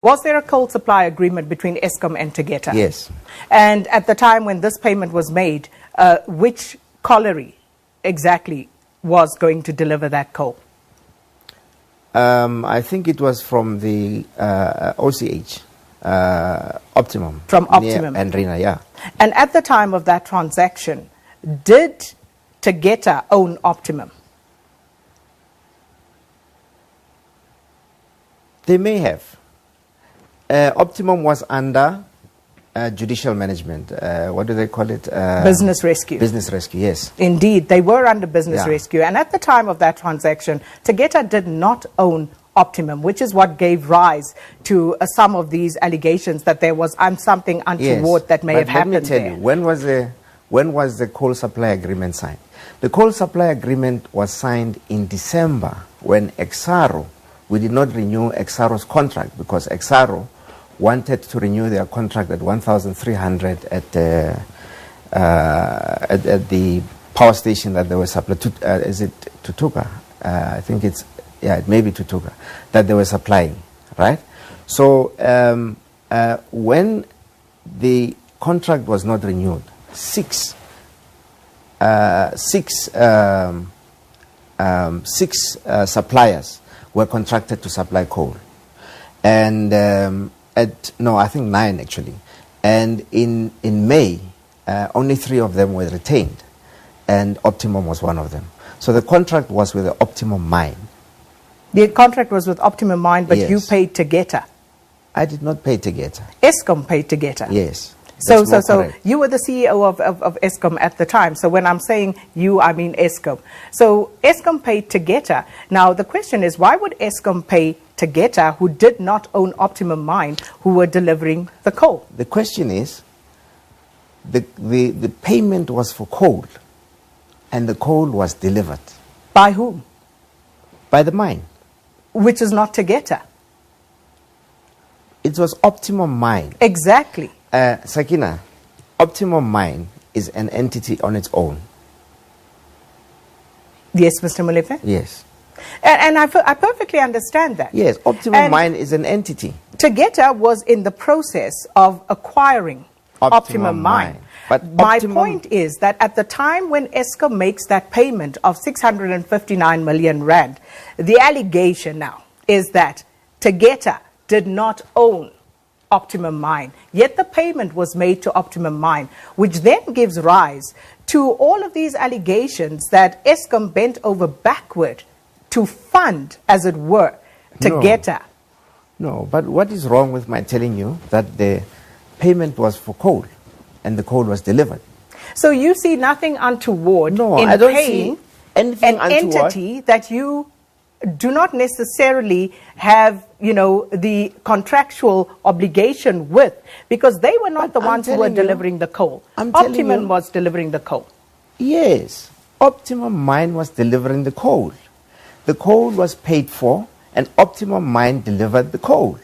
Was there a coal supply agreement between Eskom and Tegeta? Yes. And at the time when this payment was made, which colliery exactly was going to deliver that coal? I think it was from the OCH, Optimum. From Optimum. And Rina, yeah. And at the time of that transaction, did Tegeta own Optimum? They may have. Optimum was under judicial management. What do they call it? Business rescue. Business rescue, yes. Indeed, they were under business Yeah. rescue. And at the time of that transaction, Tegeta did not own Optimum, which is what gave rise to some of these allegations that there was something untoward that may have happened Let me tell there. you, when was the coal supply agreement signed? The coal supply agreement was signed in December when Exxaro, we did not renew Exxaro's contract because Exxaro wanted to renew their contract at 1,300 at the power station that they were supplying. Is it Tutuka? I think it's, yeah, it may be Tutuka, that they were supplying, right? So when the contract was not renewed, six suppliers were contracted to supply coal. And no, I think 9 actually. And in May, only 3 of them were retained, and Optimum was one of them. So the contract was with the Optimum mine. The contract was with Optimum Mine, but Yes. you paid Tegeta. I did not pay Tegeta. Eskom paid Tegeta. Yes. So that's more correct. you were the CEO of Eskom at the time. So when I'm saying you, I mean Eskom. So Eskom paid Tegeta. Now the question is, why would Eskom pay Tegeta, who did not own Optimum Mine, who were delivering the coal? The question is, the payment was for coal, and the coal was delivered. By whom? By the mine. Which is not Tegeta. It was Optimum Mine. Exactly. Sakina, Optimum Mine is an entity on its own. Yes, Mr. Molefe? Yes. And I perfectly understand that. Yes, Optimum And Mine is an entity. Tegeta was in the process of acquiring Optimum Mine. But my Optimum- point is that at the time when Eskom makes that payment of 659 million rand, the allegation now is that Tegeta did not own Optimum Mine, yet the payment was made to Optimum Mine, which then gives rise to all of these allegations that Eskom bent over backward to fund, as it were, Tegeta. No, but what is wrong with my telling you that the payment was for coal and the coal was delivered? So you see nothing untoward No, in I don't paying see anything an untoward. entity that you do not necessarily have, you know, the contractual obligation with, because they were not the I'm ones who were telling you- delivering the coal. I'm telling Optimum you- was delivering the coal. Yes, Optimum Mine was delivering the coal. The coal was paid for, and Optimum Mine delivered the coal.